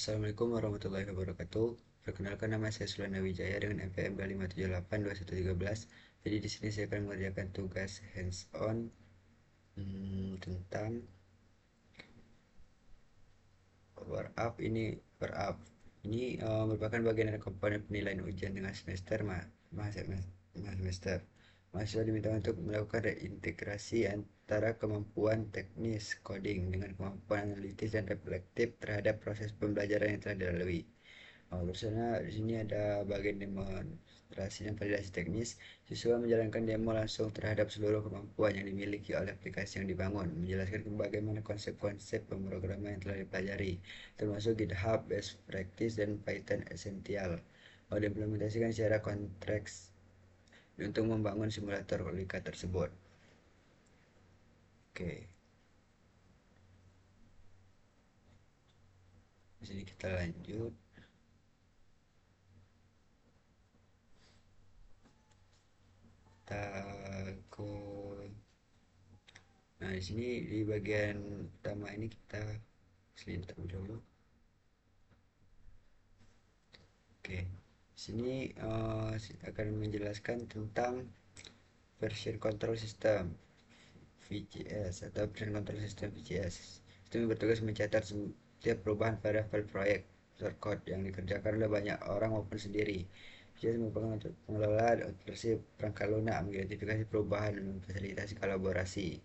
Assalamualaikum warahmatullahi wabarakatuh. Perkenalkan, nama saya Sulana Wijaya dengan NPM 5782113. Jadi di sini saya akan mengerjakan tugas hands on tentang power up. Ini merupakan bagian dari komponen penilaian ujian dengan semester. Mahasiswa diminta untuk melakukan reintegrasi antara kemampuan teknis coding dengan kemampuan analitis dan reflektif terhadap proses pembelajaran yang telah dilalui. Bersama di sini ada bagian demonstrasi dan validasi teknis. Siswa menjalankan demo langsung terhadap seluruh kemampuan yang dimiliki oleh aplikasi yang dibangun, menjelaskan bagaimana konsep-konsep pemrograman yang telah dipelajari, termasuk GitHub Best Practice dan Python Essential. Diimplementasikan secara konteks untuk membangun simulator lika tersebut. Oke, di sini kita lanjut. Kita ke Nah, di sini di bagian pertama ini kita selintak dulu. Oke, di sini akan menjelaskan tentang version control system VCS atau version control system VCS. Sistem yang bertugas mencatat setiap perubahan pada file proyek shortcode yang dikerjakan oleh banyak orang maupun sendiri. VCS merupakan untuk pengelola versi perangkat lunak, mengidentifikasi perubahan dan memfasilitasi kolaborasi.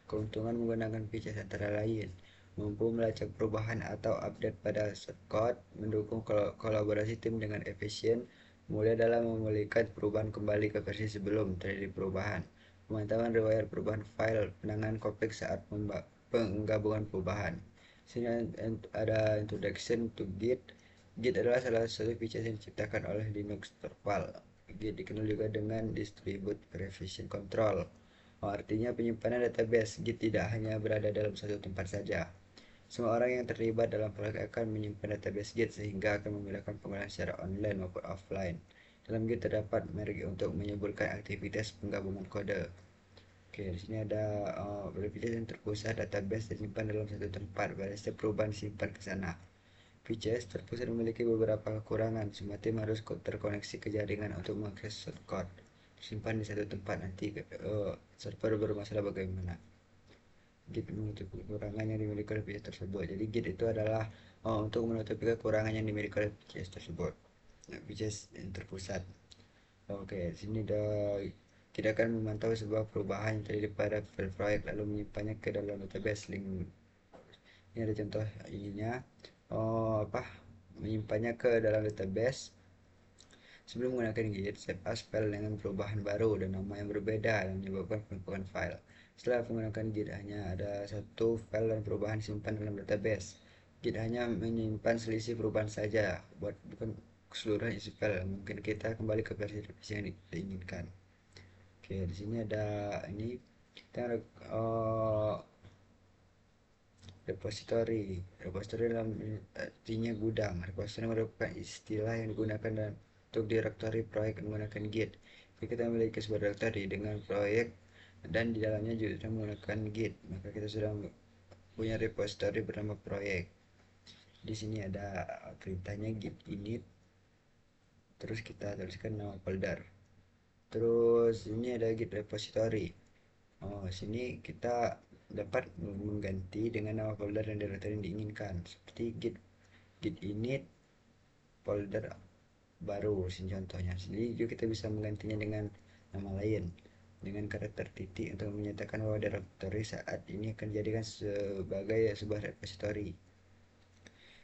Keuntungan menggunakan VCS antara lain mampu melacak perubahan atau update pada shortcode, mendukung kolaborasi tim dengan efisien, mudah dalam memulihkan perubahan kembali ke versi sebelum terjadi perubahan, pemantauan riwayat perubahan file, penanganan kompleks saat penggabungan perubahan. Sini ada introduction to Git. Git adalah salah satu feature yang diciptakan oleh Linux terpal. Git dikenal juga dengan Distributed Version Control. Artinya penyimpanan database Git tidak hanya berada dalam satu tempat saja. Semua orang yang terlibat dalam proyek akan menyimpan database Git sehingga akan memudahkan penggunaan secara online maupun offline. Dalam Git terdapat merek untuk menyebutkan aktivitas penggabungan kode. Oke, di sini ada beberapa yang terpusat database disimpan dalam satu tempat. Pada setiap perubahan disimpan ke sana. VCS terpusat memiliki beberapa kekurangan. Semua tim harus terkoneksi ke jaringan untuk mengakses shortcode. Simpan di satu tempat, nanti server bermasalah bagaimana. Git menutupi kekurangan yang dimiliki oleh VCS tersebut. Jadi Git itu adalah untuk menutupi kekurangan yang dimiliki oleh VCS tersebut. Nah, VCS yang terpusat. Oke, sini kita akan memantau sebuah perubahan yang terjadi pada file proyek lalu menyimpannya ke dalam database link. Ini ada contoh ininya. Menyimpannya ke dalam database. Sebelum menggunakan Git, save as file dengan perubahan baru dan nama yang berbeda yang menyebabkan penumpukan file. Setelah menggunakan Git, hanya ada satu file dan perubahan simpan dalam database. Git hanya menyimpan selisih perubahan saja, bukan keseluruhan isi file. Mungkin kita kembali ke versi yang diinginkan. Oke, di sini ada ini kita ada repository. Repository dalam artinya gudang. Repository merupakan istilah yang digunakan untuk direktori proyek menggunakan Git. Jika kita memiliki sebuah direktori dengan proyek dan di dalamnya juga menggunakan Git, maka kita sudah punya repository bernama proyek. Di sini ada perintahnya git init, terus kita tuliskan nama folder. Terus ini ada git repository. Sini kita dapat mengganti dengan nama folder dan directory yang diinginkan, seperti git init folder baru. Sini contohnya. Sini juga kita bisa menggantinya dengan nama lain dengan karakter titik untuk menyatakan bahwa directory saat ini akan dijadikan sebagai sebuah repository.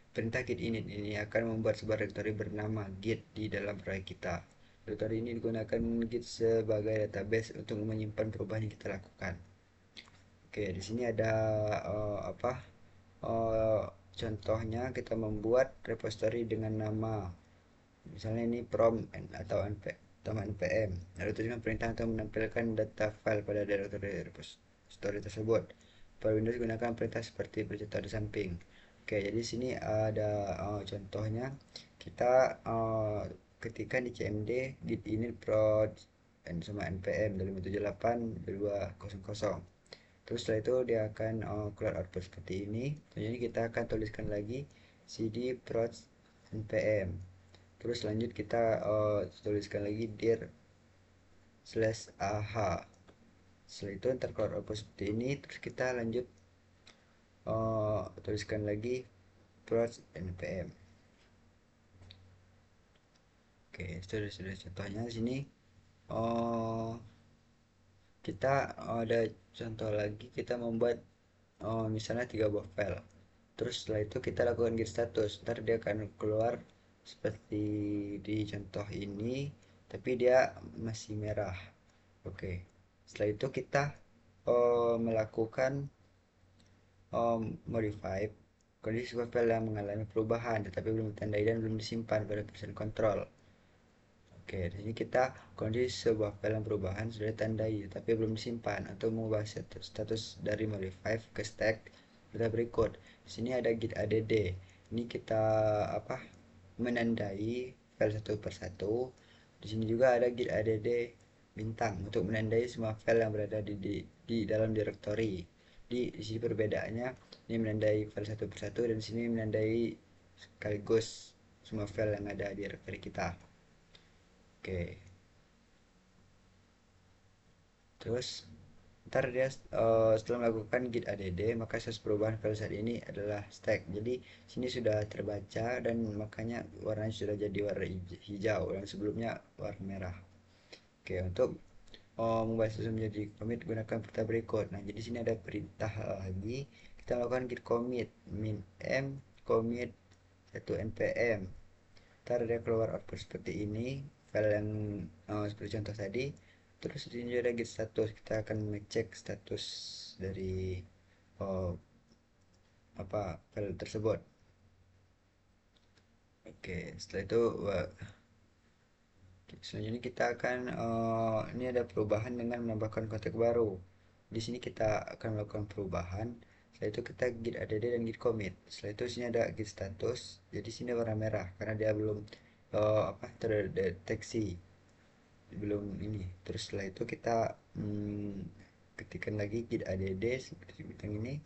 Perintah git init ini akan membuat sebuah directory bernama git di dalam proyek kita. Directory ini digunakan Git sebagai database untuk menyimpan perubahan yang kita lakukan. Oke, di sini ada contohnya kita membuat repository dengan nama, misalnya ini prom atau npm. Lalu tujuan perintah untuk menampilkan data file pada directory repository tersebut. Pada Windows gunakan perintah seperti bercontoh di samping. Oke, jadi sini ada contohnya. Kita ketikkan di cmd git init prod sama npm 578 Terus setelah itu dia akan keluar output seperti ini. Jadi kita akan tuliskan lagi cd proc npm. Terus lanjut kita tuliskan lagi dir slash ah. Setelah itu ntar keluar output seperti ini. Terus kita lanjut tuliskan lagi proc npm. Oke, sudah contohnya di sini. Oh, kita ada contoh lagi, kita membuat misalnya 3 buah file. Terus setelah itu kita lakukan get status. Ntar dia akan keluar seperti di contoh ini, tapi dia masih merah. Oke. Setelah itu kita melakukan modify kondisi sebuah file yang mengalami perubahan tetapi belum ditandai dan belum disimpan pada version control. Oke, di sini kita kondisi sebuah file yang perubahan sudah ditandai tapi belum disimpan. Untuk mengubah status dari modify ke stack kita berikut. Di sini ada git add. Ini kita apa? Menandai file satu persatu. Di sini juga ada git add bintang untuk menandai semua file yang berada di dalam directory. Di sini perbedaannya, ini menandai file satu persatu dan di sini menandai sekaligus semua file yang ada di directory kita. Oke, terus ntar dia setelah melakukan git add maka status perubahan file saat ini adalah stack. Jadi sini sudah terbaca dan makanya warnanya sudah jadi warna hijau yang sebelumnya warna merah. Oke, untuk membuat status menjadi commit gunakan perintah berikut. Nah, jadi sini ada perintah lagi. Kita melakukan git commit min m commit 1 npm. Ntar dia keluar output seperti ini, file yang seperti contoh tadi. Terus di sini ada git status, kita akan mengecek status dari oh, apa file tersebut. Oke, setelah itu selanjutnya kita akan ini ada perubahan dengan menambahkan konteks baru. Di sini kita akan melakukan perubahan. Setelah itu kita git add dan git commit. Setelah itu sini ada git status. Jadi sini warna merah karena dia belum terdeteksi, belum ini. Terus setelah itu kita ketikkan lagi git add seperti bintang ini.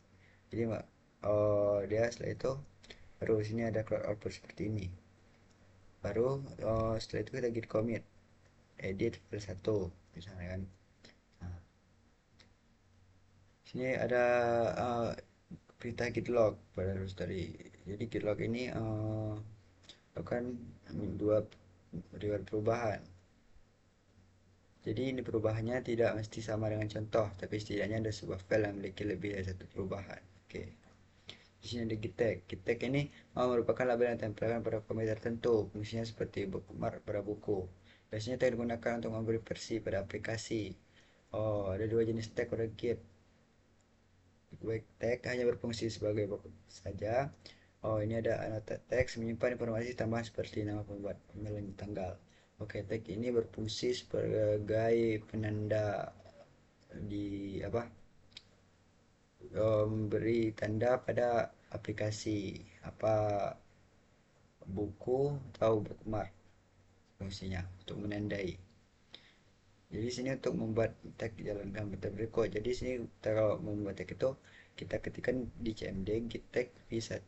Jadi dia setelah itu baru sini ada cloud output seperti ini. Baru setelah itu kita git commit edit file 1 misalnya kan. Nah, sini ada perintah git log pada tadi. Jadi git log ini akan dua reward perubahan. Jadi ini perubahannya tidak mesti sama dengan contoh, tapi setidaknya ada sebuah file yang memiliki lebih dari satu perubahan. Oke. Di sini ada git tag. Git tag ini merupakan label yang ditempelkan pada komite tertentu, fungsinya seperti bookmark pada buku. Biasanya tag digunakan untuk memberi versi pada aplikasi. Oh, ada dua jenis tag pada Git. Web tag hanya berfungsi sebagai bookmark saja. Oh, ini ada annotate text menyimpan informasi tambahan seperti nama pembuat, email, dan tanggal. Oke, tag ini berfungsi sebagai penanda di apa? Memberi tanda pada aplikasi apa buku atau bookmark fungsinya untuk menandai. Jadi sini untuk membuat tag jalankan method berikut. Jadi sini kita kalau membuat tag itu kita ketikkan di cmd git tag v100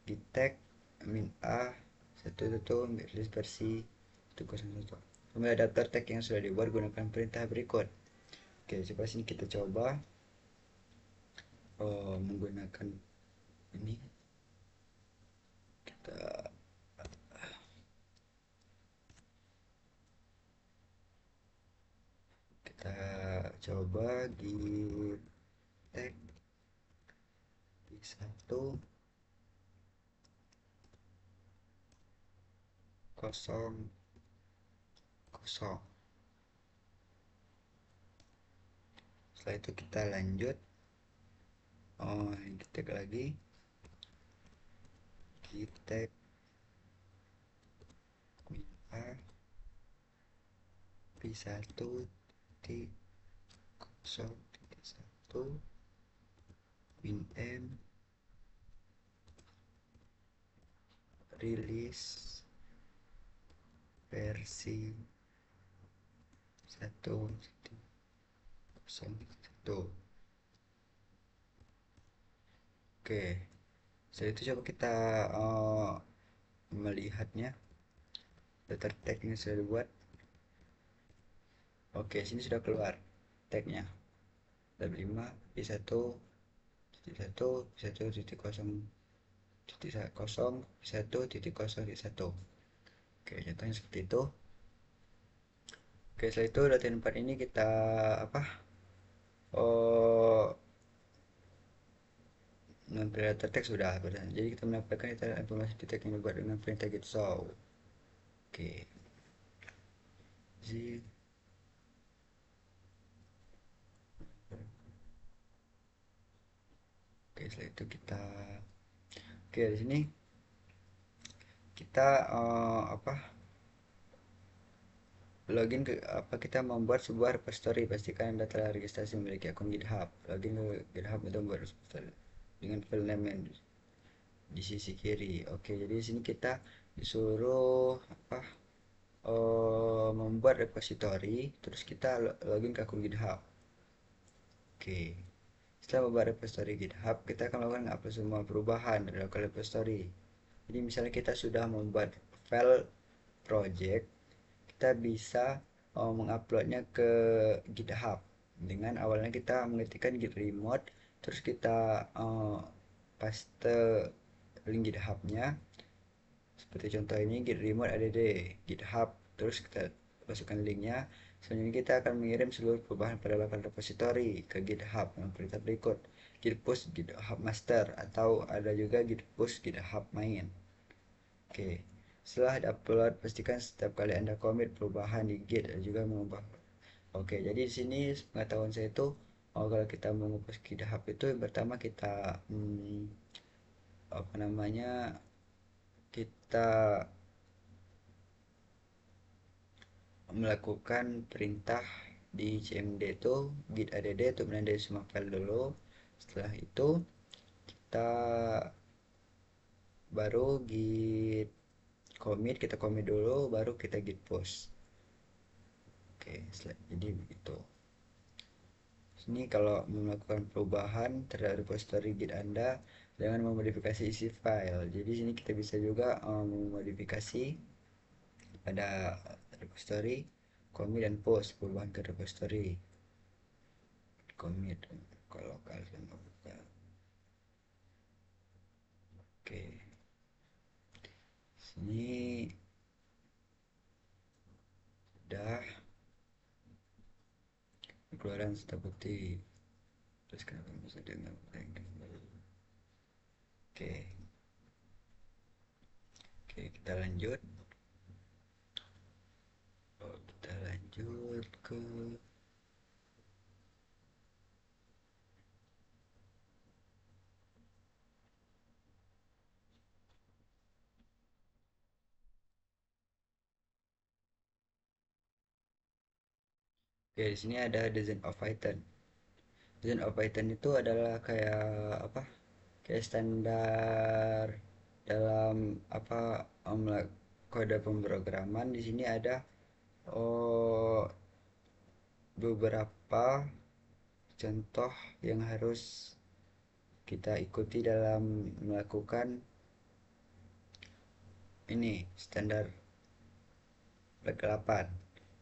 git tag min a 11 release versi 101. Kemudian adapter tag yang sudah dibuat gunakan perintah berikut. Oke, coba sini kita coba menggunakan ini. Kita kita coba git tag v1 kosong kosong. Setelah itu kita lanjut kita lagi git tag min a v1 titik 0.1 min m rilis versi 1.01. Oke, Setelah itu coba kita melihatnya, daftar tagnya sudah dibuat. Oke, sini sudah keluar tagnya. Tab 5 P1 titik 1 1 titik 0 titik 0 1 titik 0 titik 1. Oke, contohnya seperti itu. Oke, setelah itu data 4 ini kita apa? Oh, mengambil data teks sudah berarti. Jadi kita menyampaikan informasi di tag yang dibuat dengan perintah get show. Oke, jadi oke setelah itu kita oke di sini kita apa login ke apa kita membuat sebuah repository, pastikan Anda telah registrasi memiliki akun GitHub. Login ke GitHub untuk membuat repository dengan file name yang di sisi kiri. Oke, jadi di sini kita disuruh apa membuat repository, terus kita login ke akun GitHub. Oke, setelah membuat repository GitHub, kita akan melakukan upload semua perubahan dari local repository. Jadi misalnya kita sudah membuat file project, kita bisa menguploadnya ke GitHub dengan awalnya kita mengetikkan git remote, terus kita paste link GitHub-nya seperti contoh ini git remote add GitHub, terus kita masukkan linknya. Selanjutnya kita akan mengirim seluruh perubahan pada local repository ke GitHub dengan perintah berikut: git push GitHub master, atau ada juga git push GitHub main. Oke, setelah upload pastikan setiap kali Anda commit perubahan di Git dan juga mengubah. Oke, jadi di sini pengetahuan saya itu, kalau kita mengubah GitHub itu yang pertama kita apa namanya, kita melakukan perintah di cmd itu git add untuk menandai semua file dulu. Setelah itu kita baru git commit, kita commit dulu baru kita git push. Oke, jadi begitu. Sini kalau melakukan perubahan terhadap repository Git Anda, jangan memodifikasi isi file. Jadi sini kita bisa juga memodifikasi pada repository, commit dan post perubahan ke repository. Commit kalau kalian buka. Oke, sini udah keluaran serta bukti. Terus kenapa bisa dengan blank? Oke, oke kita lanjut. Kita lanjut ke oke, di sini ada design of Python. Design of Python itu adalah kayak apa? Kayak standar dalam apa kode pemrograman. Di sini ada oh, beberapa contoh yang harus kita ikuti dalam melakukan ini standar 8.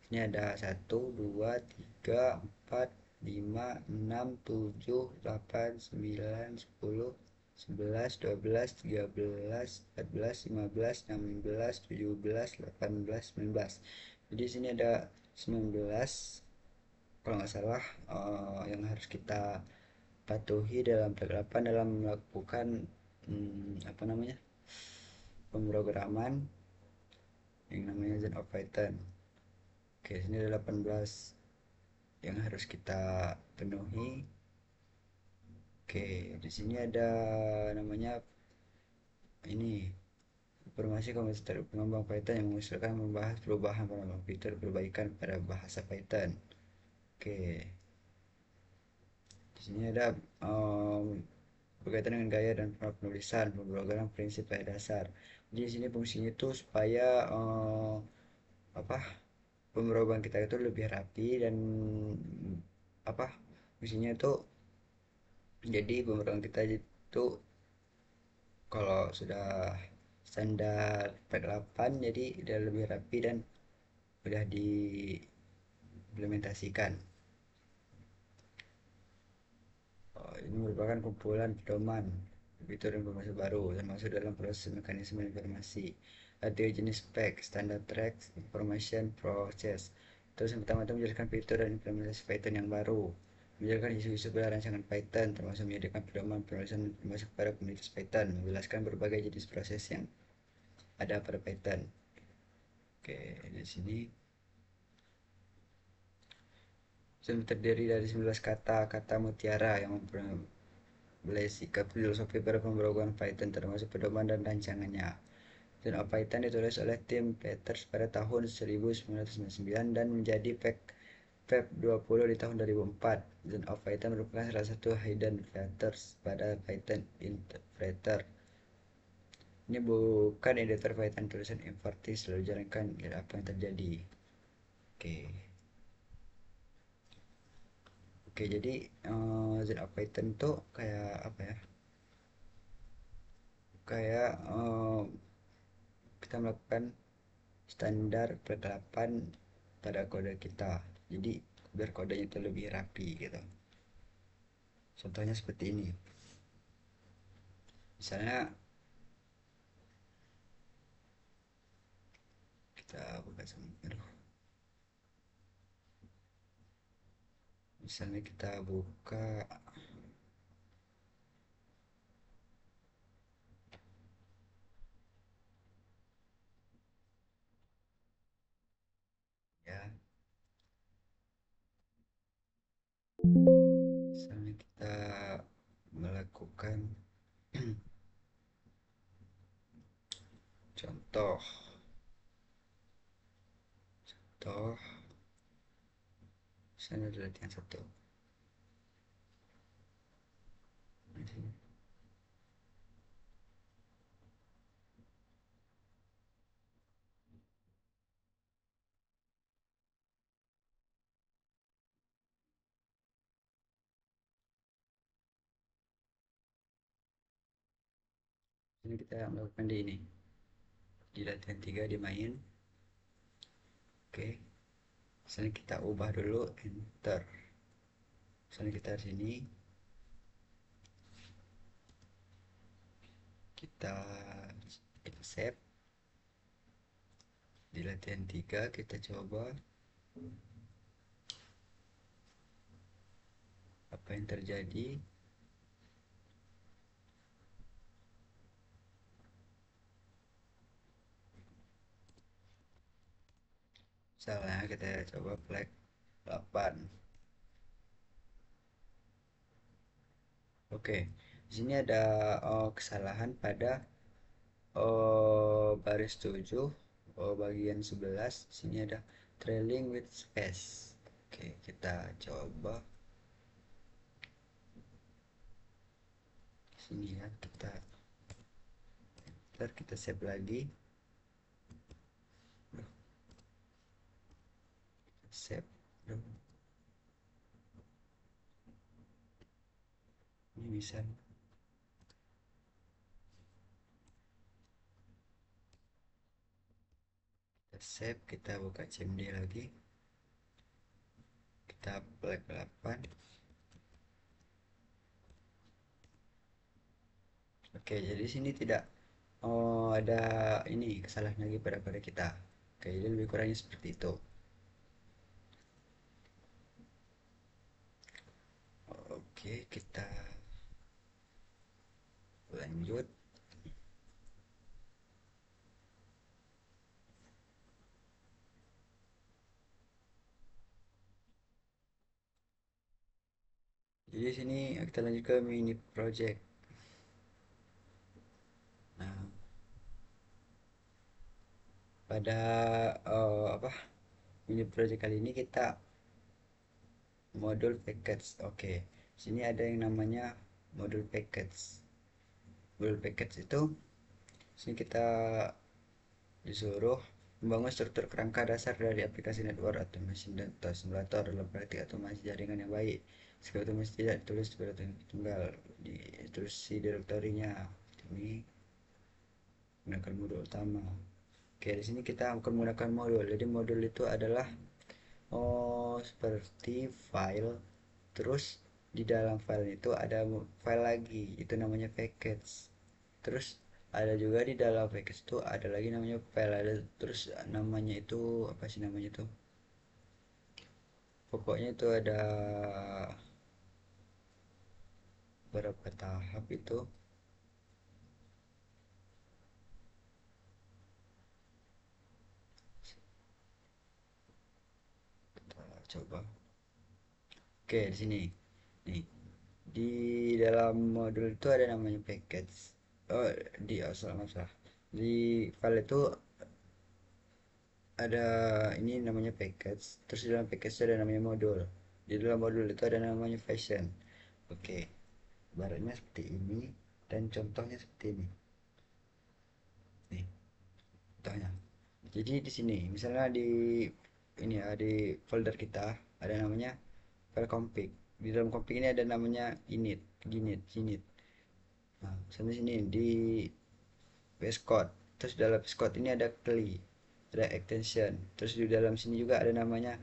Ini ada 1, 2, 3, 4, 5, 6, 7, 8, 9, 10, 11, 12, 13, 14, 15, 16, 17, 18, 19. Jadi sini ada 19 kalau nggak salah yang harus kita patuhi dalam 8 dalam melakukan apa namanya, pemrograman yang namanya Z of Python. Oke, sini ada 18 yang harus kita penuhi. Oke, di sini ada namanya ini informasi komputer pengembang Python yang mengusulkan membahas perubahan pada fitur perbaikan pada bahasa Python. Oke, di sini ada berkaitan dengan gaya dan penulisan pemrograman prinsip pada dasar. Jadi di sini fungsinya itu supaya apa pemrograman kita itu lebih rapi dan apa fungsinya itu jadi pemrograman kita itu Kalau sudah standar Pack 8 jadi udah lebih rapi dan udah diimplementasikan. Ini merupakan kumpulan pedoman fitur informasi baru termasuk dalam proses mekanisme informasi. Ada jenis spek, standar tracks, information process. Terus yang pertama itu menjelaskan fitur dan implementasi Python yang baru. Menjelaskan isu-isu pada rancangan Python, termasuk menyediakan pedoman penulisan informasi kepada komunitas Python. Menjelaskan berbagai jenis proses yang ada pada Python. Oke, di sini terdiri dari 19 kata, kata mutiara yang memperoleh sikap filosofi pada pemrograman Python termasuk pedoman dan rancangannya. Zone of Python ditulis oleh Tim Peters pada tahun 1999 dan menjadi Feb 20 di tahun 2004. Zone of Python merupakan salah satu hidden features pada Python Interpreter. Ini bukan editor Python tulisan invertis lalu jalankan apa yang terjadi. Oke. Oke, jadi Zone of Python tuh kayak apa ya? Kayak kita melakukan standar penerapan pada kode kita. Jadi biar kodenya itu lebih rapi gitu. Contohnya seperti ini. Misalnya kita buka aduh. Misalnya kita buka ya. Misalnya kita melakukan contoh contoh misalnya adalah yang satu. Ini kita melakukan di ini. Di latihan 3 di main. Oke. Misalnya kita ubah dulu enter. Misalnya kita sini kita kita save di latihan 3 kita coba apa yang terjadi. Misalnya kita coba flag 8. Oke, di sini ada kesalahan pada baris 7, bagian 11. Sini ada trailing with space. Oke, kita coba sini ya, kita save lagi. Save. Ini bisa kita save, kita buka CMD lagi. Kita flag 8. Oke, jadi sini tidak ada ini kesalahan lagi pada kita. Oke, jadi lebih kurangnya seperti itu. Oke, kita lanjut. Jadi sini kita lanjut ke mini project. Nah, pada apa mini project kali ini kita modul package. Oke, sini ada yang namanya modul package. Modul package itu sini kita disuruh membangun struktur kerangka dasar dari aplikasi network automation dan simulator dalam praktik otomasi jaringan yang baik. Skrip otomasi tidak ditulis pada tunggal, ditulis si direktorinya ini. menggunakan modul utama. Oke, di sini kita akan menggunakan modul. Jadi modul itu adalah seperti file, terus di dalam file itu ada file lagi, itu namanya package. Terus ada juga di dalam package itu ada lagi namanya file, ada terus namanya itu apa sih namanya itu? Pokoknya itu ada berapa tahap itu. Kita coba. Oke, di sini. Nih, di dalam modul itu ada namanya package. Oh, salah. Di file itu ada ini namanya package. Terus di dalam package itu ada namanya modul. Di dalam modul itu ada namanya fashion. Oke, baratnya seperti ini dan contohnya seperti ini. Nih, contohnya. Jadi di sini, misalnya di ini ya, di folder kita ada namanya file config. Di dalam config ini ada namanya init. Nah, misalnya sini di VS Code. Terus dalam VS Code ini ada CLI, ada extension. Terus di dalam sini juga ada namanya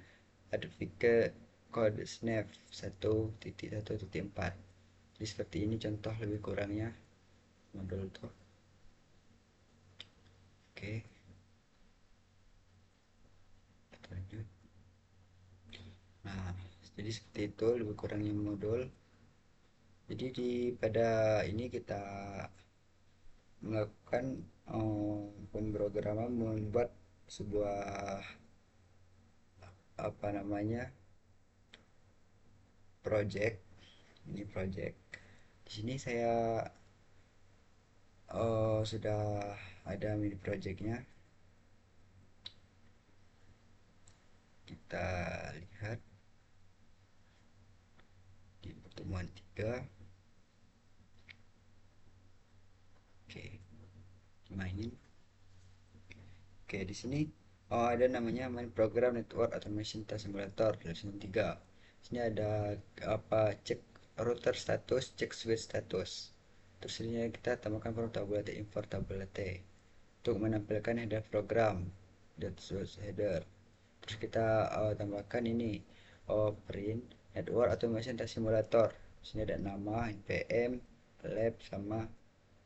advocate code snap 1.1.4. Jadi seperti ini contoh lebih kurangnya modul itu. Oke, kita lanjut. Nah, jadi seperti itu lebih kurangnya modul. Jadi pada ini kita melakukan pemrograman membuat sebuah apa namanya project. Ini project. Di sini saya sudah ada mini projectnya. Kita lihat di pertemuan 3. Oke, mainin. Oke, di sini ada namanya main program network automation task simulator lesson 3. Di sini ada apa cek router status, cek switch status. Terus ini kita tambahkan from tabulate import tabulate untuk menampilkan header program dan source header. Terus kita tambahkan ini print network automation task simulator. Di sini ada nama, npm, lab sama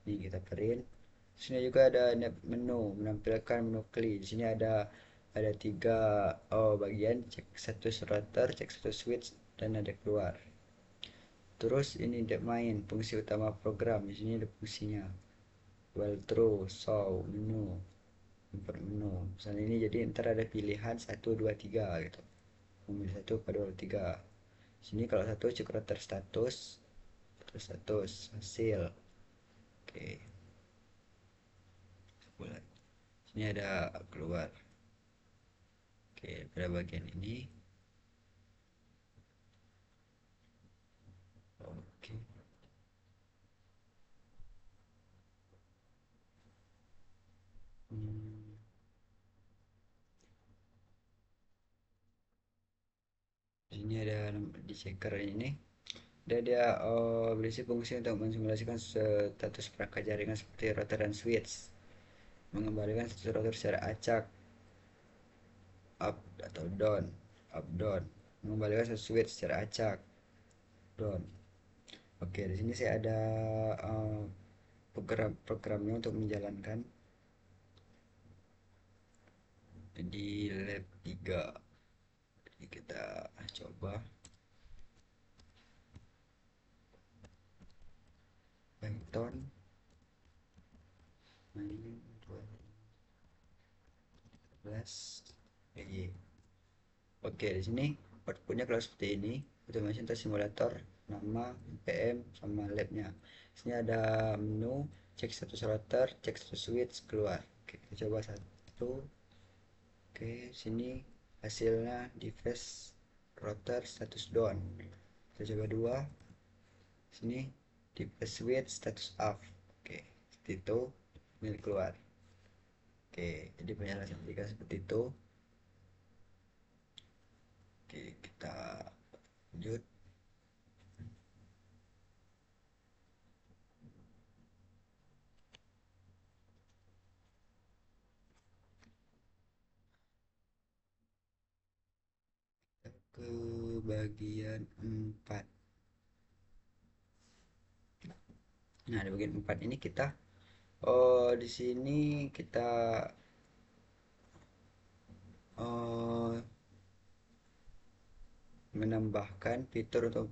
ini kita print. Di sini juga ada menu menampilkan menu CLI. Di sini ada tiga bagian, cek satu router, cek satu switch, dan ada keluar. Terus ini main fungsi utama program. Di sini ada fungsinya while true, show, menu, import menu. Misalnya ini jadi ntar ada pilihan satu 2 3 gitu. Memilih satu pada 2 3. Sini kalau satu cek router status, terus status hasil. Oke, bulan. Sini ada keluar. Oke, pada bagian ini. Oke. Hmm, Ini ada di checker ini. Dia berisi fungsi untuk mensimulasikan status perangkat jaringan seperti router dan switch, mengembalikan status router secara acak, up atau down, up down, mengembalikan status switch secara acak, down. Oke, di sini saya ada programnya untuk menjalankan di lab 3. Jadi kita coba Python main 12 PY. Oke, di sini outputnya kalau seperti ini, automation test simulator, nama, npm, sama labnya. Di sini ada menu, cek status router, cek status switch, keluar. Oke, kita coba satu. Oke, sini hasilnya device router status down. Kita coba dua. Sini device switch status off. Oke, seperti itu. Ini keluar. Oke, jadi penjelasan jika seperti itu. Oke, kita lanjut. bagian 4. Nah, di bagian 4 ini kita di sini kita eh, menambahkan fitur untuk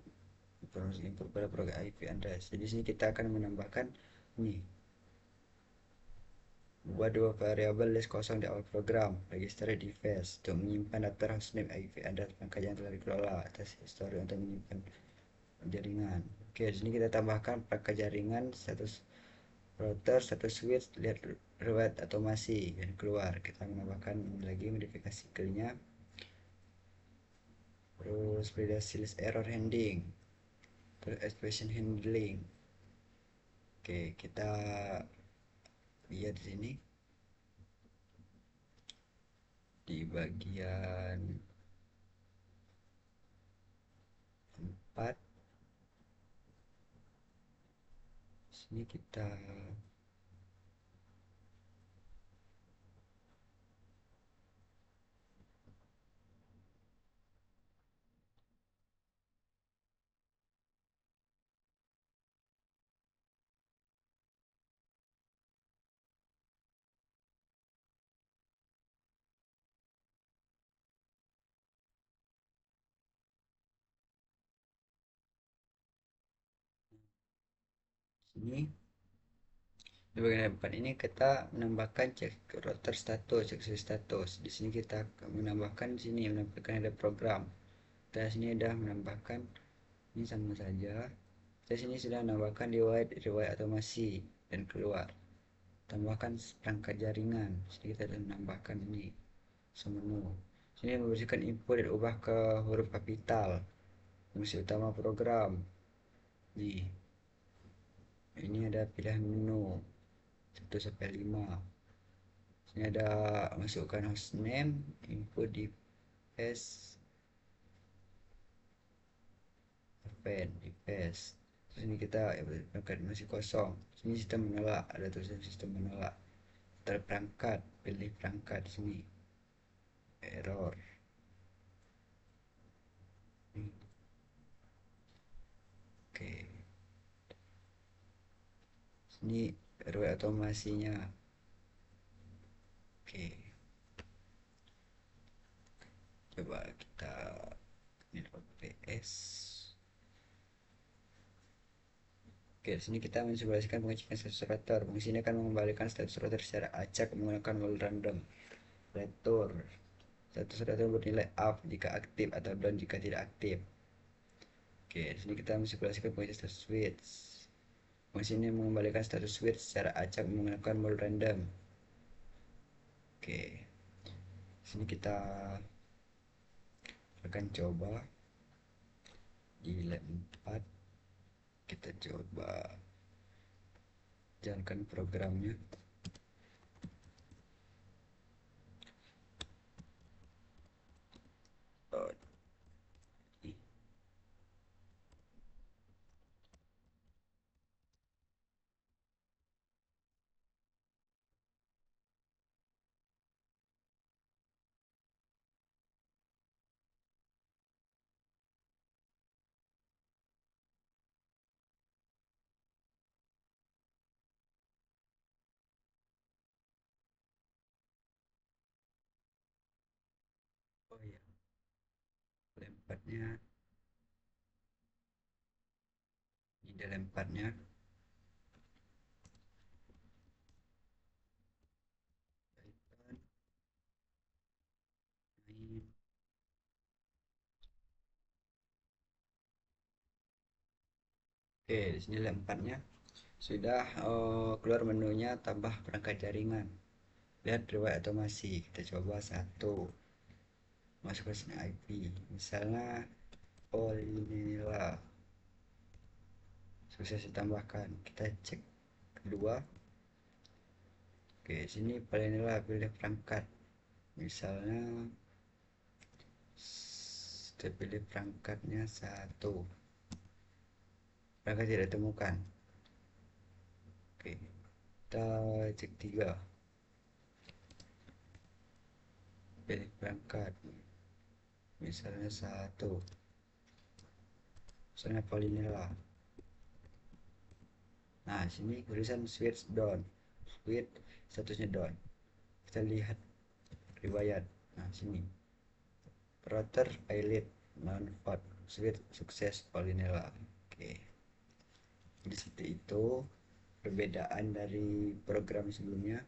informasi input pada program IP address. Jadi di sini kita akan menambahkan nih buat dua variabel list kosong di awal program register device untuk menyimpan daftar hostname IP address perangkat yang telah dikelola atas history untuk menyimpan jaringan. Oke, di sini kita tambahkan perangkat jaringan status router, status switch, lihat riwayat otomasi dan keluar. Kita menambahkan lagi modifikasi skillnya. Terus predasi list error handling, terus expression handling. Oke, kita lihat di sini di bagian 4. Sini kita sini di bagian 4 ini kita menambahkan cek router status, cek status. Di sini kita menambahkan di sini menambahkan ada program. Kita sini sudah menambahkan ini sama saja. Kita sini sudah menambahkan riwayat otomasi dan keluar. Tambahkan perangkat jaringan. Sini kita sudah menambahkan ini semenu. Sini membersihkan info dan ubah ke huruf kapital. Fungsi utama program. Nih, ini ada pilihan menu 1 sampai 5. Sini ada masukkan hostname, info di paste, append, di paste. Sini kita perangkat masih kosong. Sini sistem menolak, ada tulisan sistem menolak. Terperangkat, pilih perangkat di sini. Error. Oke. Sini riwayat otomasinya. Oke. Coba kita ini PS. Oke, di sini kita mensimulasikan pengecekan status router. Fungsi ini akan mengembalikan status router secara acak menggunakan model random. Retur. Status router bernilai up jika aktif atau down jika tidak aktif. Oke, di sini kita mensimulasikan pengecekan status switch. Fungsi ini mengembalikan status switch secara acak menggunakan model random. Oke, di sini kita akan coba di lab 4. Kita coba jalankan programnya. Oh, oh iya, lab 4-nya ini dalam 4-nya. Main. Oke, di sini lab 4-nya sudah keluar menunya tambah perangkat jaringan. Lihat riwayat otomasi. Kita coba satu. Masuk ke sini IP. Misalnya Polinilla. Sukses ditambahkan. Kita cek kedua. Oke, sini Polinilla pilih perangkat. Misalnya kita pilih perangkatnya satu. Perangkat tidak ditemukan. Oke, kita cek tiga. Pilih perangkat. Misalnya satu, misalnya Polinella. Nah, sini tulisan switch down. Switch statusnya down. Kita lihat riwayat. Nah, sini. Router pilot non fault switch sukses Polinella. Oke. Jadi seperti itu perbedaan dari program sebelumnya.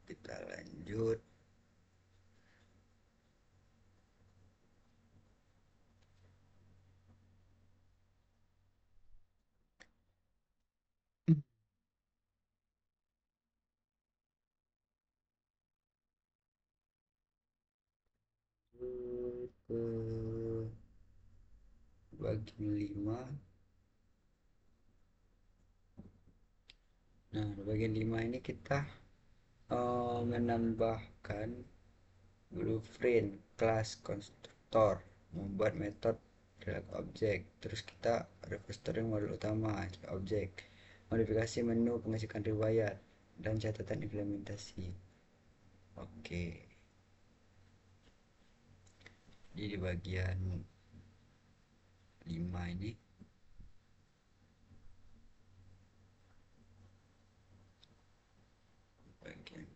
Kita lanjut. Ke bagian 5. Nah, di bagian 5 ini kita menambahkan blueprint kelas konstruktor, membuat metode relate objek, terus kita refactoring modul utama objek, modifikasi menu pengisian riwayat, dan catatan implementasi. Oke, jadi di bagian 5 ini bagian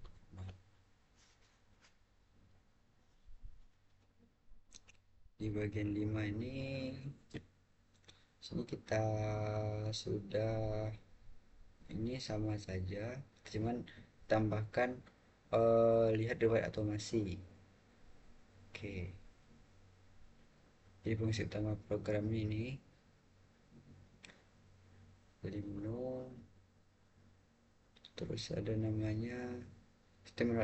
di bagian 5 ini sini kita sudah ini sama saja, cuman tambahkan lihat riwayat otomasi. Oke, jadi fungsi utama program ini dari menu, terus ada namanya sistem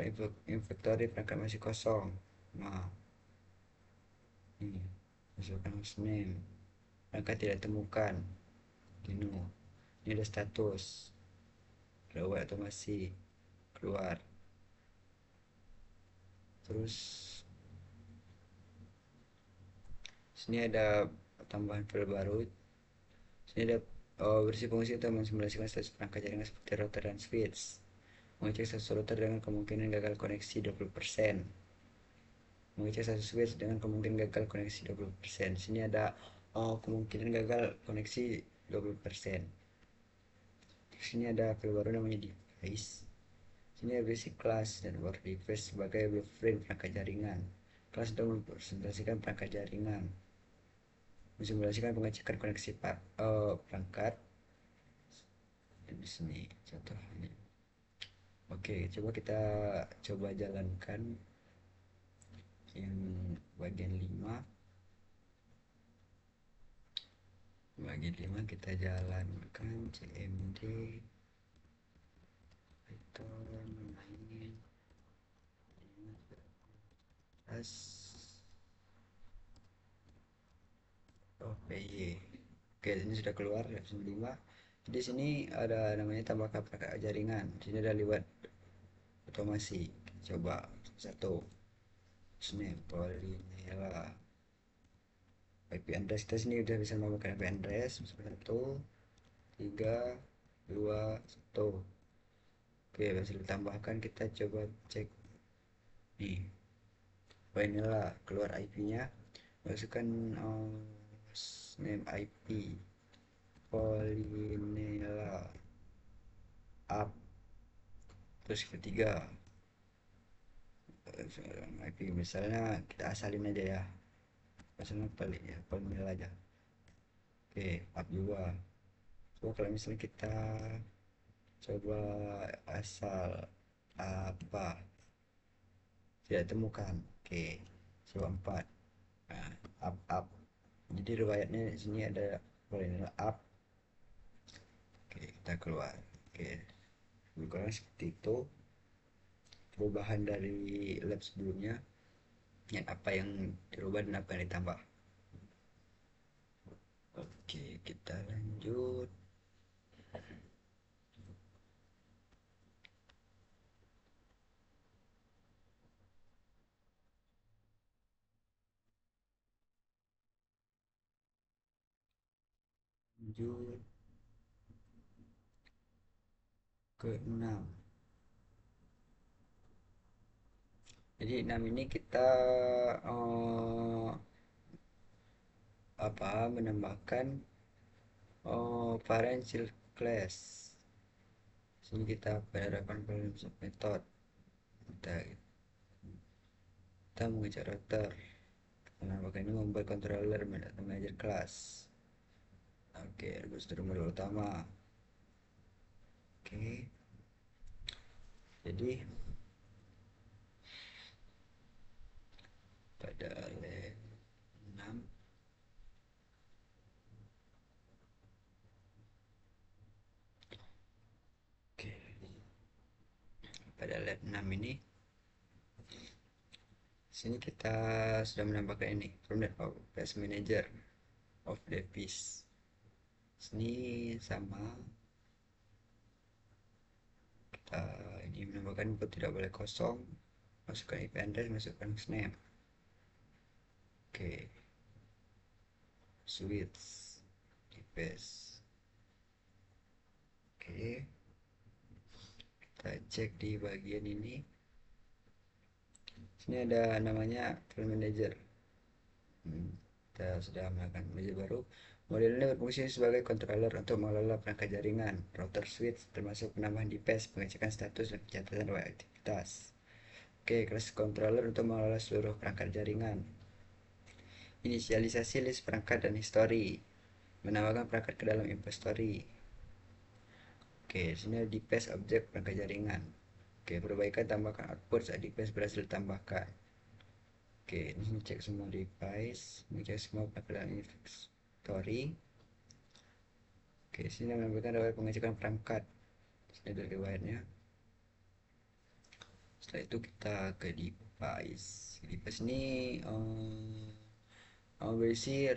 inventory perangkat masih kosong. Nah, ini masukkan hostname, perangkat tidak temukan, menu. Ini ada status, riwayat otomasi keluar. Terus sini ada tambahan file baru. Sini ada bersih fungsi untuk mensimulasikan status perangkat jaringan seperti router dan switch. Mengecek status router dengan kemungkinan gagal koneksi 20%. Mengecek status switch dengan kemungkinan gagal koneksi 20%. Sini ada kemungkinan gagal koneksi 20%. Sini ada file baru namanya device. Sini ada basic class dan work device sebagai blueprint perangkat jaringan. Kelas untuk mempresentasikan perangkat jaringan, mensimulasikan pengecekan koneksi perangkat. Dan di sini contohnya. Oke, coba kita coba jalankan yang bagian 5. Bagian 5 kita jalankan cmd Python main as py. Oke, ini sudah keluar versi 5. Di sini ada namanya tambahkan perangkat jaringan. Di sini ada lewat otomasi. Coba satu snap polinella IP address. Kita sini udah bisa menggunakan IP address 1 3 2 1. Oke, hasil ditambahkan, kita coba cek nih polinella keluar IP-nya. Masukkan name IP polinella up, terus ketiga IP misalnya kita asalin aja ya, misalnya polinella aja. Oke, up juga. Coba kalau misalnya kita coba asal apa, tidak temukan. Oke, coba 4. Nah, up. Jadi riwayatnya di sini ada polinella up. Oke, kita keluar. Oke, kurang seperti itu perubahan dari lab sebelumnya, yang apa yang dirubah dan apa yang ditambah. Oke, kita lanjut. Lanjut ke 6. Jadi 6 ini kita menambahkan financial class. Sini kita penerapan problem method. Kita mengecek router. Menambahkan ini membuat controller manager class. Oke, register modul utama. Oke, jadi pada lab 6. Oke, pada lab 6 ini sini kita sudah menambahkan ini from of Base Manager of Device. Sini sama kita ini menambahkan input tidak boleh kosong, masukkan IP address, masukkan hostname. Oke, switch device. Oke, kita cek di bagian ini. Sini ada namanya file manager. Kita sudah melakukan manager baru. Model ini berfungsi sebagai controller untuk mengelola perangkat jaringan, router switch, termasuk penambahan device, pengecekan status, dan pencatatan aktivitas. Oke, kelas controller untuk mengelola seluruh perangkat jaringan. Inisialisasi list perangkat dan history. Menambahkan perangkat ke dalam info story. Oke, sini ada device objek perangkat jaringan. Oke, perbaikan tambahkan output saat device berhasil ditambahkan. Oke, ini cek semua device, cek semua perangkat dalam info story. Oke, sini menambahkan riwayat pengecekan perangkat. Sini ada riwayatnya. Setelah itu kita ke device. Device ini berisi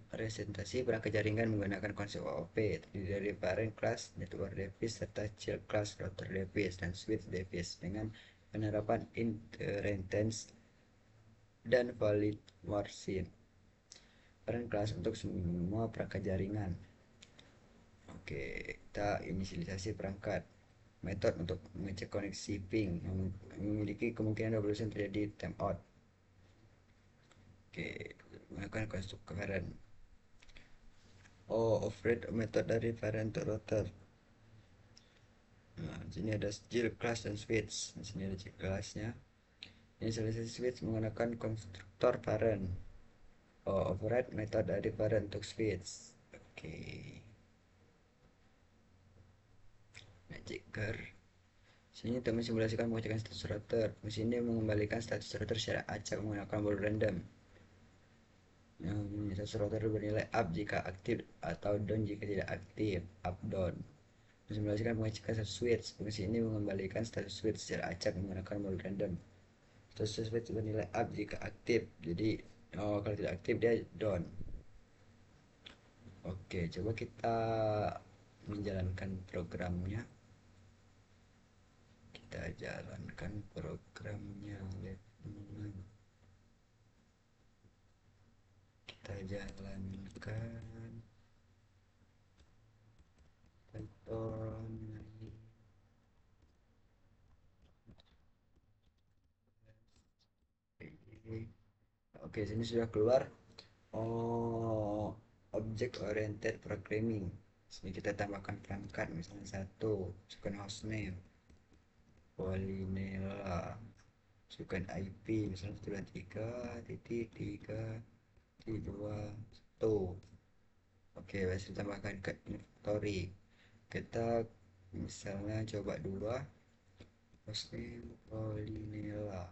presentasi perangkat jaringan menggunakan konsep OOP, terdiri dari parent class, network device, serta child class, router device, dan switch device dengan penerapan inheritance dan valid margin. Parent class untuk semua perangkat jaringan. Oke, kita inisialisasi perangkat. Metode untuk mengecek koneksi ping yang memiliki kemungkinan 20% terjadi timeout. Oke, menggunakan konstruk current. Override metode dari variant router. Nah, di sini ada child class dan switch. Di sini ada child classnya. Inisialisasi switch menggunakan konstruktor parent. Override metode dari parent untuk switch. Oke. Magic Car. Sini kita mensimulasikan pengecekan status router. Mesin ini mengembalikan status router secara acak menggunakan ball random. Status router bernilai up jika aktif atau down jika tidak aktif. Up down. Mensimulasikan pengecekan status switch. Fungsi ini mengembalikan status switch secara acak menggunakan ball random. Status switch bernilai up jika aktif. Jadi kalau tidak aktif dia down. Oke, coba kita menjalankan programnya. Kita jalankan programnya. Kita jalankan Python. Oke, sini sudah keluar. Object oriented programming. Sini kita tambahkan perangkat, misalnya satu, masukkan hostname, Polinella, masukkan IP, misalnya 123.3.2.1. Oke, berhasil tambahkan ke inventory. Kita misalnya coba dua, hostname Polinella,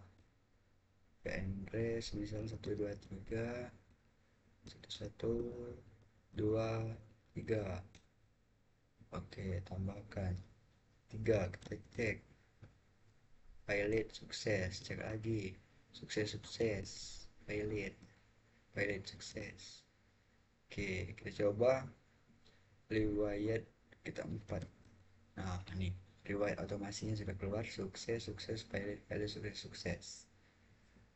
address misalnya 123 satu 2 3. Oke, tambahkan 3, kita cek pilot sukses, cek lagi sukses pilot sukses. Oke, kita coba riwayat kita 4. Nah, ini riwayat otomasinya sudah keluar, sukses pilot sukses.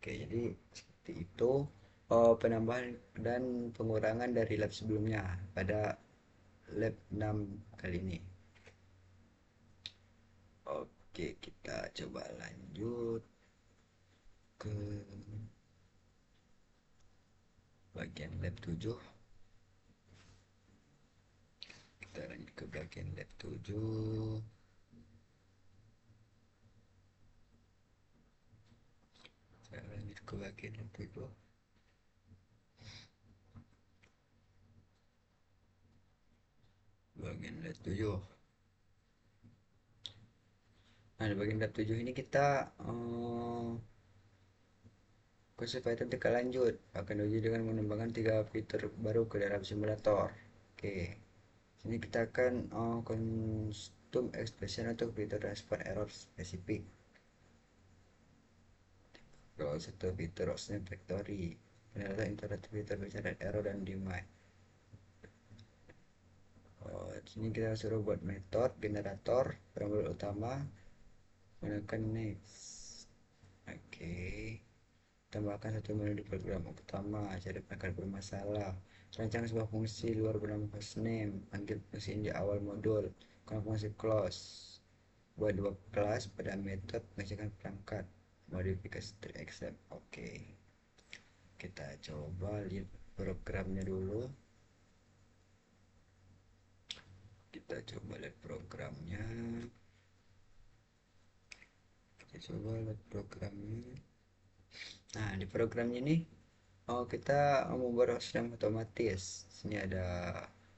Oke, jadi seperti itu penambahan dan pengurangan dari lab sebelumnya pada lab 6 kali ini. Oke, kita coba lanjut. ke bagian lab 7. Kita lanjut ke bagian lab 7. Saya lanjut ke bagian lab 7. Bagian lab 7. Nah, di bagian lab 7 ini kita konsep Python tingkat lanjut akan diuji dengan mengembangkan 3 fitur baru ke dalam simulator. Oke, sini kita akan konstum expression untuk fitur respon error spesifik. Kalau satu fitur Snap Factory, penilaian interaktif fitur bicara error dan demand. Sini kita suruh buat metode generator variabel utama menggunakan next. Oke, tambahkan satu menu di program utama, cari perangkat bermasalah, rancang sebuah fungsi luar bernama hostname, panggil fungsi ini di awal modul, kalau fungsi close, buat 2 kelas pada metode menghasilkan perangkat, modifikasi except. Oke, kita coba lihat programnya dulu. Kita coba lihat programnya. Nah, di programnya ini kita membuat hostname otomatis. Sini ada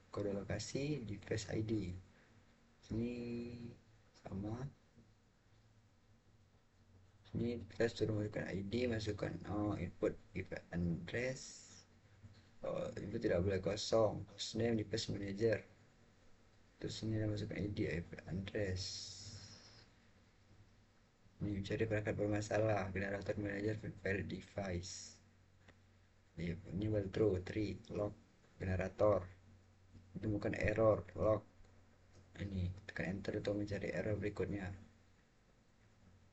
kode lokasi di device ID. Sini sama. Sini kita suruh masukkan ID, masukkan input IP address. Itu tidak boleh kosong. Hostname device manager. Terus ini ada masukkan ID, IP address. Ini mencari perangkat bermasalah, generator manager valid device. Ini well true, 3 log generator. Temukan error, log. Ini tekan enter untuk mencari error berikutnya.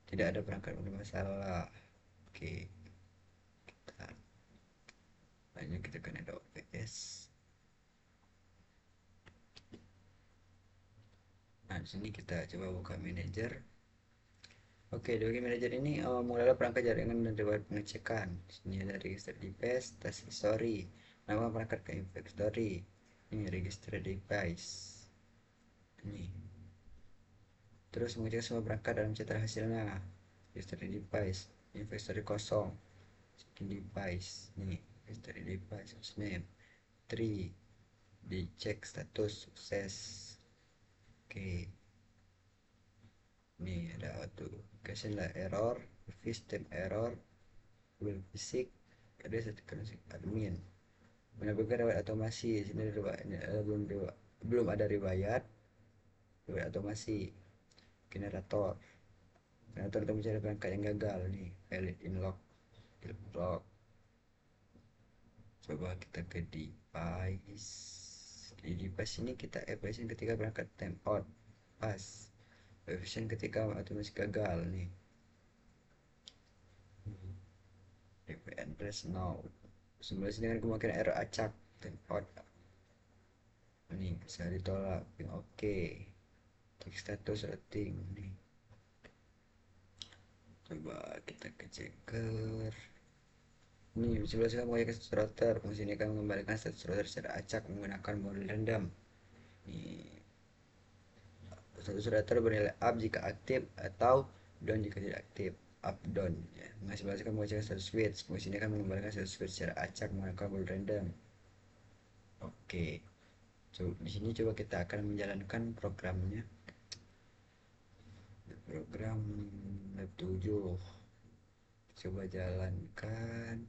Tidak ada perangkat bermasalah. Oke, kita lanjut, kita tekan ada OPS. Nah, di sini kita coba buka manager. Oke, di bagian manajer ini mengelola perangkat jaringan dan riwayat pengecekan. Sini ada register device, task history, nama perangkat ke inventory. Ini register device. Ini. Terus mengecek semua perangkat dalam catatan hasilnya. Register device, inventory kosong. Checking device. Ini register device, hostname 3. Dicek status sukses. Oke. Ini ada auto location lah error, system error, build fisik, ada satu konsep admin. Menambahkan riwayat otomasi. Sini belum ada riwayat otomasi generator. Generator untuk mencari perangkat yang gagal nih, valid inlock, log. Coba kita ke device. Di device ini kita evaluation ketika perangkat timeout pas, evaluation ketika otomasi gagal nih. IP address now. Sebelah sini kan kemungkinan error acak timeout. Ini bisa ditolak. Oke. Cek status routing nih. Coba kita ke checker. Ini sebelah sini menggunakan status router. Fungsi ini akan mengembalikan status router secara acak menggunakan modul random. Ini status router bernilai up jika aktif atau down jika tidak aktif. Up down ya. Nah, sebelah sini menggunakan status switch. Fungsi ini akan mengembalikan status switch secara acak menggunakan modul random. Oke. Di sini coba kita akan menjalankan programnya. Program lab 7. Coba jalankan.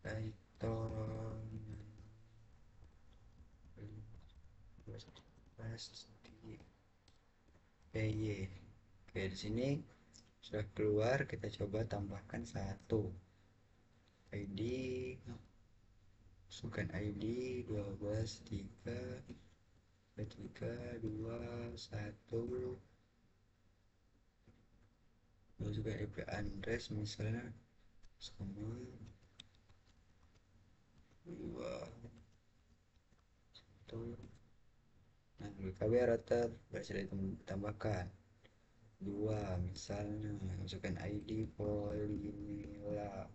Python pasti PY. Oke, di sini sudah keluar. Kita coba tambahkan satu ID, masukkan ID 12 3 3 2 1, masukkan IP address misalnya sama 2 1. Nah, BKB router berhasil ditambahkan. dua, misalnya masukkan ID Polinela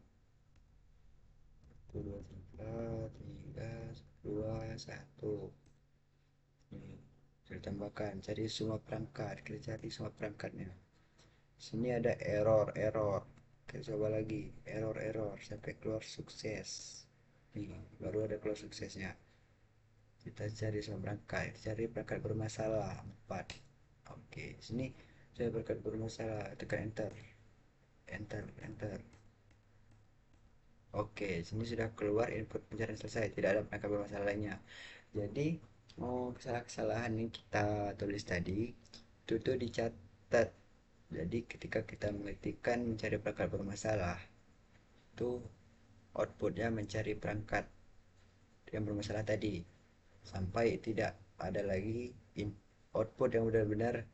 123 3 2 1. Ini sudah tambahkan, cari semua perangkat, kita cari semua perangkatnya. Sini ada error. Kita coba lagi, error sampai keluar sukses. Nih, baru ada keluar suksesnya. Kita cari semua perangkat, cari perangkat bermasalah 4. Oke, sini saya perangkat bermasalah, tekan enter. Enter. Oke, sini sudah keluar input pencarian selesai, tidak ada perangkat bermasalah lainnya. Jadi, kesalahan-kesalahan yang kita tulis tadi itu tuh dicatat. Jadi ketika kita mengetikkan mencari perangkat bermasalah, itu outputnya mencari perangkat yang bermasalah tadi sampai tidak ada lagi output yang benar-benar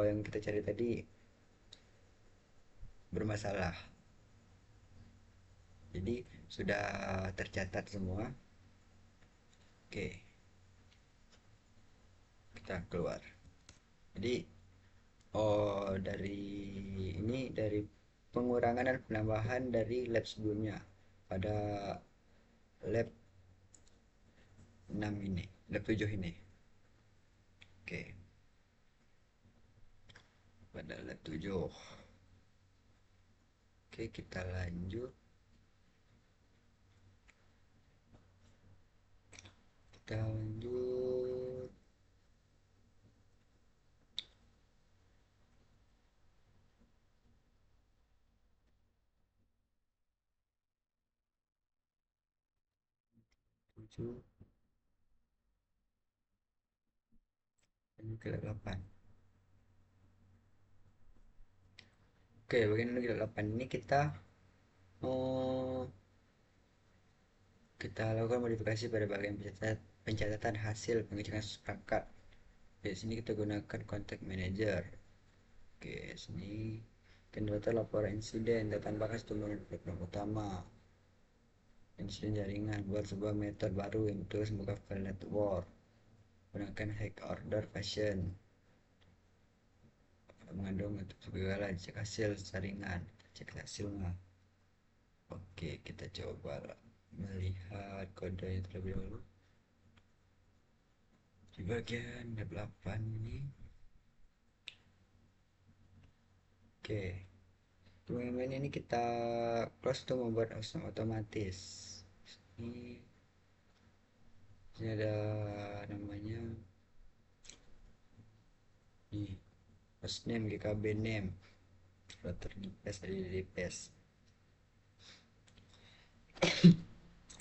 yang kita cari tadi bermasalah. Jadi sudah tercatat semua. Oke, kita keluar. Jadi dari ini dari pengurangan dan penambahan dari lab sebelumnya pada lab 6 ini, lab 7 ini. Oke, pada lab 7. Oke, kita lanjut. Kita lanjut. 7 dan ke 8. Oke, bagian lagi 8 ini oh, kita lakukan modifikasi pada bagian pencatatan hasil pengecekan perangkat. Di sini kita gunakan contact manager. Oke, sini data laporan insiden dan tambahkan sumber program utama. Insiden jaringan, buat sebuah metode baru untuk semoga file network. Gunakan hack order fashion. Mengandung untuk segala cek hasil jaringan, cek hasilnya. Oke, kita coba melihat kodenya terlebih dahulu. Di bagian 8 ini. Oke, teman-teman ini kita close untuk membuat otomatis. Ini ada namanya nih, hostname GKB name, router di paste tadi di paste.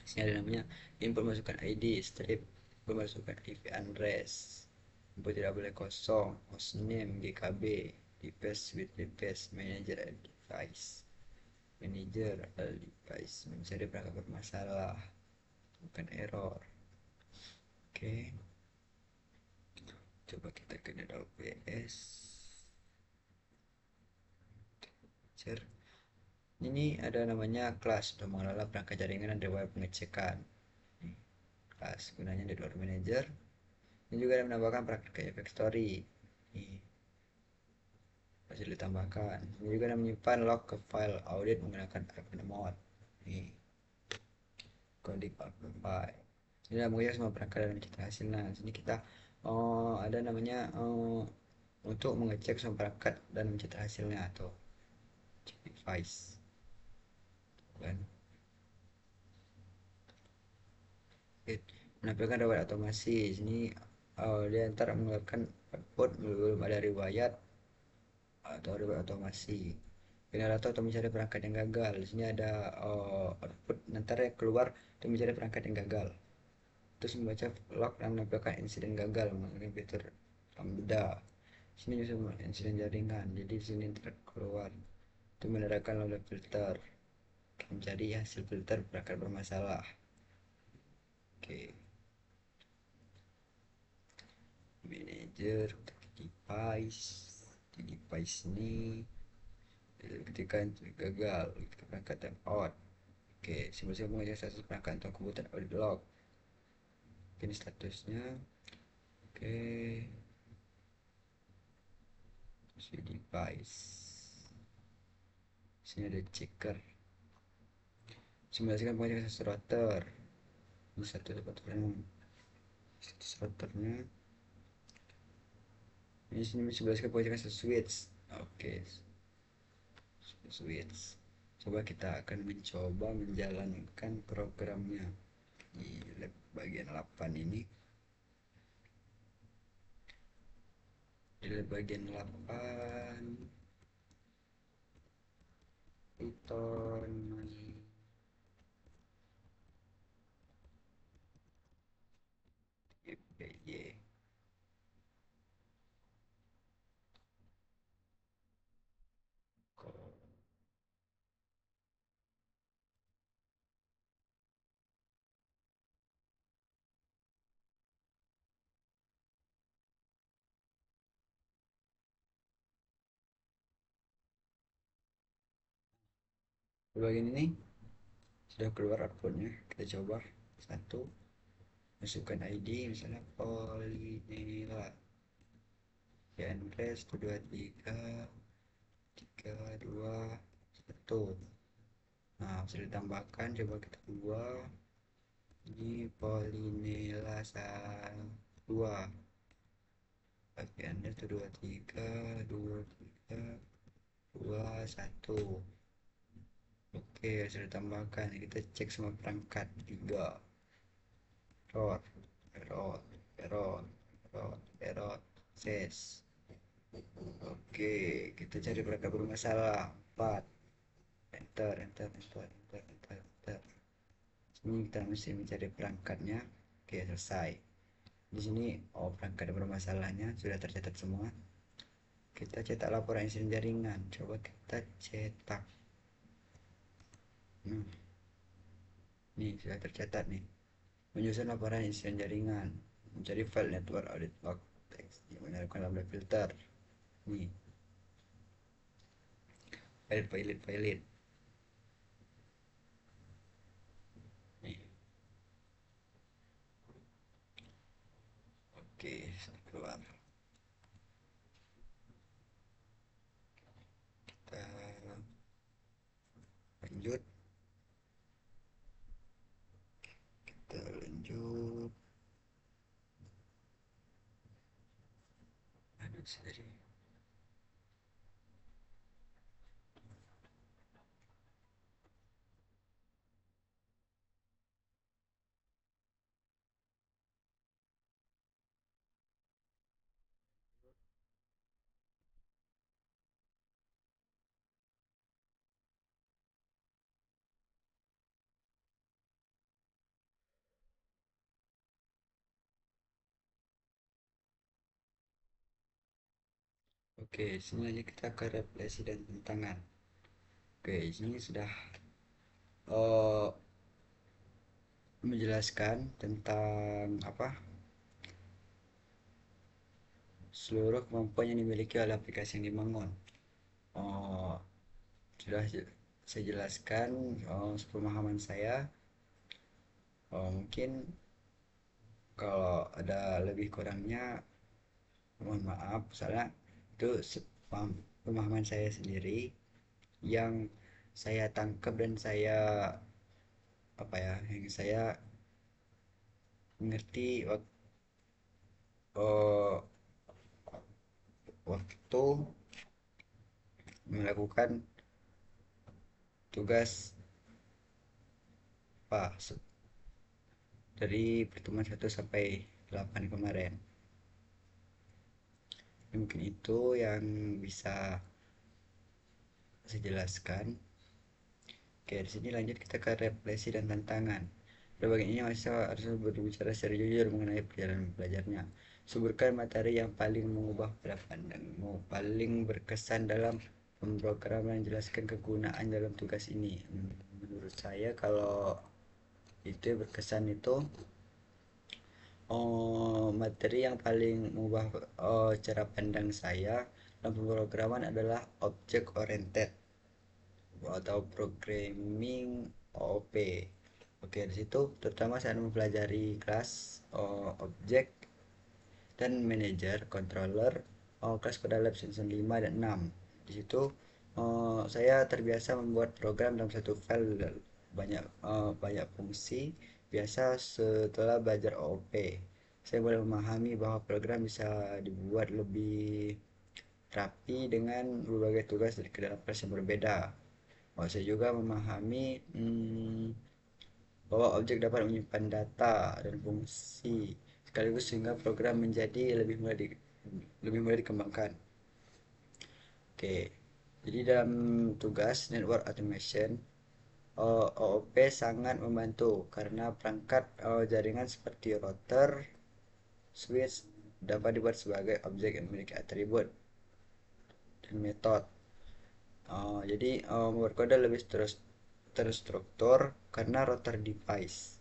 Sini ada namanya input masukkan ID strip, input masukkan IP address, input tidak boleh kosong, hostname GKB di paste with request manager device, manager device mencari perangkat bermasalah, bukan error. Oke, coba kita ke database. Ini ada namanya kelas untuk mengelola perangkat jaringan dan riwayat pengecekan. Kelas gunanya di luar manager. Ini juga ada menambahkan perangkat kayak factory. Ini masih ditambahkan. Ini juga ada menyimpan log ke file audit menggunakan open mode. Ini kode file. Ini adalah menggunakan semua perangkat dan mencetak hasilnya. Sini kita ada namanya untuk mengecek semua perangkat dan mencetak hasilnya atau check device. Dan menampilkan riwayat otomasi. Sini dia antara mengeluarkan output belum ada riwayat atau riwayat otomasi. Generator atau mencari perangkat yang gagal. Di sini ada output nanti keluar untuk mencari perangkat yang gagal. Terus membaca log dan menampilkan insiden gagal menggunakan fitur lambda. Sini juga insiden jaringan. Jadi di sini keluar itu menerapkan lambda filter, mencari hasil filter perangkat bermasalah. Oke, manager device. Di device ini ketika gagal, ketika perangkat time out. Oke, siapa mengecek status perangkat untuk komputer audit log. Ini statusnya. Oke, si device. Sini ada checker. Simulasikan pengecekan status router. Ini satu routernya. Status routernya. Ini sini simulasikan pengecekan status switch. Oke, switch. Coba kita akan mencoba menjalankan programnya di lab bagian 8 ini. Di lab bagian 8 Python YPY. Di bagian ini sudah keluar outputnya. Kita coba satu, masukkan ID misalnya Polinela Yanres 223 321. Nah, sudah ditambahkan, coba kita buat ini Polinela 2 bagiannya itu 23 23 21. Oke, sudah ditambahkan. Kita cek semua perangkat 3. Error, error, error, error, error, ses. Oke, kita cari perangkat bermasalah. 4. Enter, enter, enter, enter, enter, enter. Ini kita mesti mencari perangkatnya. Oke, selesai. Di sini, oh, perangkat bermasalahnya sudah tercatat semua. Kita cetak laporan insiden jaringan. Coba kita cetak. Nah, nih sudah tercatat nih. Menyusun laporan insiden jaringan. Mencari file network audit log text yang menyalurkan lambda filter. Nih, file. Nih, oke, sudah keluar. Kita lanjut. Kita lanjut. Aduh, sorry. Oke, sini aja kita ke refleksi dan tantangan. Oke, sini sudah uh, menjelaskan tentang apa seluruh kemampuan yang dimiliki oleh aplikasi yang dibangun. Oh, sudah saya jelaskan sepemahaman saya. Mungkin kalau ada lebih kurangnya mohon maaf, soalnya itu pemahaman saya sendiri yang saya tangkap dan saya apa ya yang saya mengerti uh, waktu melakukan tugas Pak dari pertemuan 1 sampai 8 kemarin. Mungkin itu yang bisa saya jelaskan. Oke, di sini lanjut kita ke refleksi dan tantangan. Pada bagian ini mahasiswa harus berbicara secara jujur mengenai perjalanan belajarnya. Suburkan materi yang paling mengubah pola pandangmu, paling berkesan dalam pemrograman, jelaskan kegunaan dalam tugas ini. Menurut saya kalau itu berkesan itu materi yang paling mengubah cara pandang saya dalam pemrograman adalah object oriented atau programming OOP. Oke, di situ terutama saya mempelajari kelas objek dan manager controller kelas Koda Lab season 5 dan 6. Di situ saya terbiasa membuat program dalam satu file banyak fungsi. Biasa setelah belajar OOP, saya mulai memahami bahwa program bisa dibuat lebih rapi dengan berbagai tugas dari ke dalam kelas yang berbeda. Saya juga memahami bahwa objek dapat menyimpan data dan fungsi sekaligus sehingga program menjadi lebih mudah dikembangkan. Oke, jadi dalam tugas network automation, OOP sangat membantu karena perangkat jaringan seperti router, switch dapat dibuat sebagai objek yang memiliki atribut dan metode. Jadi membuat kode lebih terstruktur karena router device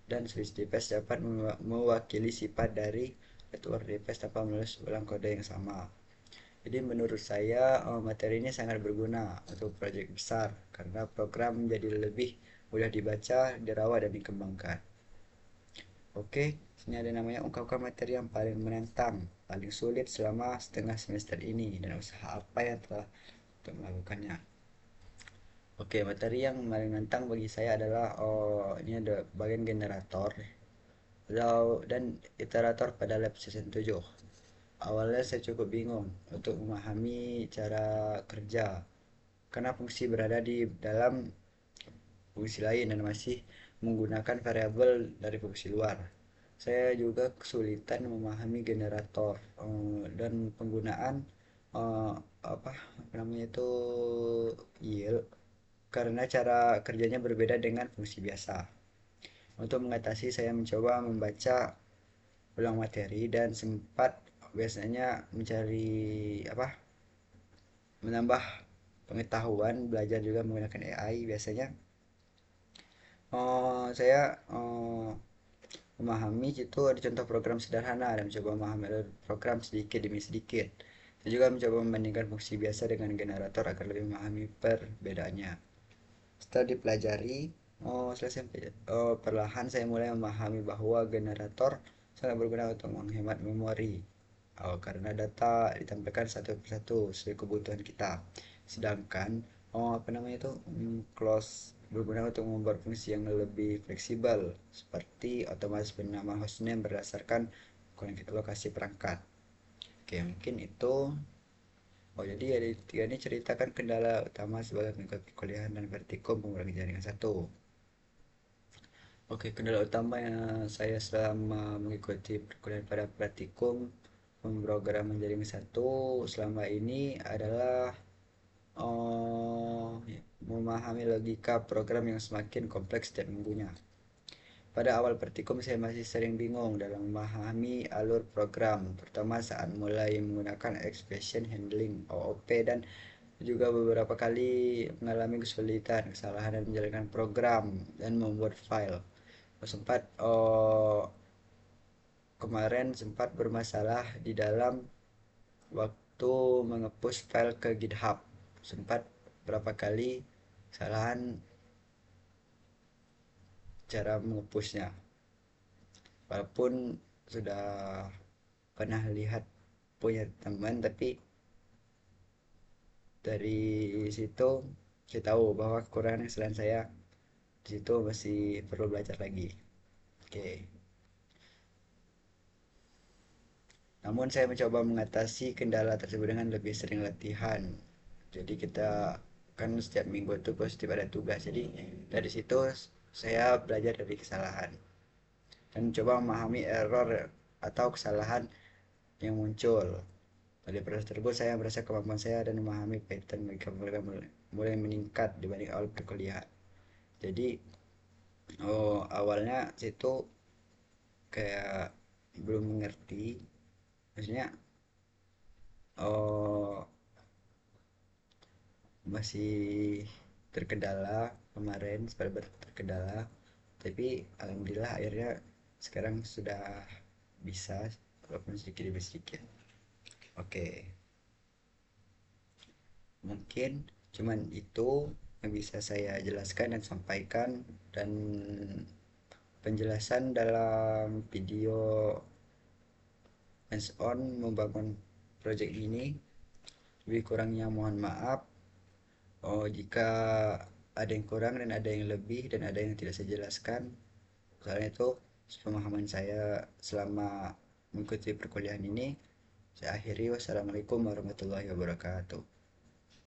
dan switch device dapat mewakili sifat dari network device tanpa menulis ulang kode yang sama. Jadi menurut saya materi ini sangat berguna untuk proyek besar karena program menjadi lebih mudah dibaca, dirawat, dan dikembangkan. Oke, sini ada namanya ungkapkan materi yang paling menantang, paling sulit selama setengah semester ini dan usaha apa yang telah untuk melakukannya. Oke, materi yang paling menantang bagi saya adalah ini ada bagian generator dan iterator pada lab season 7. Awalnya saya cukup bingung untuk memahami cara kerja karena fungsi berada di dalam fungsi lain dan masih menggunakan variabel dari fungsi luar. Saya juga kesulitan memahami generator dan penggunaan eh, apa namanya itu yield karena cara kerjanya berbeda dengan fungsi biasa. Untuk mengatasi saya mencoba membaca ulang materi dan sempat biasanya mencari apa menambah pengetahuan belajar juga menggunakan AI biasanya. Saya memahami itu ada contoh program sederhana dan mencoba memahami program sedikit demi sedikit. Saya juga mencoba membandingkan fungsi biasa dengan generator agar lebih memahami perbedaannya. Setelah dipelajari, perlahan saya mulai memahami bahwa generator sangat berguna untuk menghemat memori. Karena data ditampilkan satu persatu sesuai kebutuhan kita. Sedangkan apa namanya itu close berguna untuk membuat fungsi yang lebih fleksibel seperti otomatis bernama hostname berdasarkan lokasi perangkat. Oke, mungkin itu. Jadi ada tiga ini ceritakan kendala utama sebagai mengikuti kuliah dan vertikum pengurangan jaringan satu. Oke, kendala utama yang saya selama mengikuti perkuliahan pada praktikum pemrograman jaringan satu selama ini adalah memahami logika program yang semakin kompleks dan minggunya. Pada awal praktikum saya masih sering bingung dalam memahami alur program, terutama saat mulai menggunakan expression handling OOP dan juga beberapa kali mengalami kesulitan, kesalahan dan menjalankan program dan membuat file. Sempat kemarin sempat bermasalah di dalam waktu mengepus file ke GitHub. Sempat berapa kali kesalahan cara mengepusnya. Walaupun sudah pernah lihat punya teman, tapi dari situ saya tahu bahwa kekurangan kesalahan saya di situ masih perlu belajar lagi. Oke. Namun saya mencoba mengatasi kendala tersebut dengan lebih sering latihan. Jadi kita kan setiap minggu itu pasti ada tugas. Jadi dari situ saya belajar dari kesalahan dan coba memahami error atau kesalahan yang muncul. Dari proses tersebut saya merasa kemampuan saya dan memahami pattern mereka mulai meningkat dibanding awal perkuliahan. Jadi awalnya situ kayak belum mengerti, maksudnya oh masih terkendala kemarin sempat terkendala, tapi alhamdulillah akhirnya sekarang sudah bisa walaupun sedikit demi sedikit. Oke, mungkin cuman itu yang bisa saya jelaskan dan sampaikan, dan penjelasan dalam video hands on membangun project ini. Lebih kurangnya mohon maaf. Jika ada yang kurang dan ada yang lebih dan ada yang tidak saya jelaskan, soalnya itu pemahaman saya selama mengikuti perkuliahan ini. Saya akhiri, wassalamualaikum warahmatullahi wabarakatuh.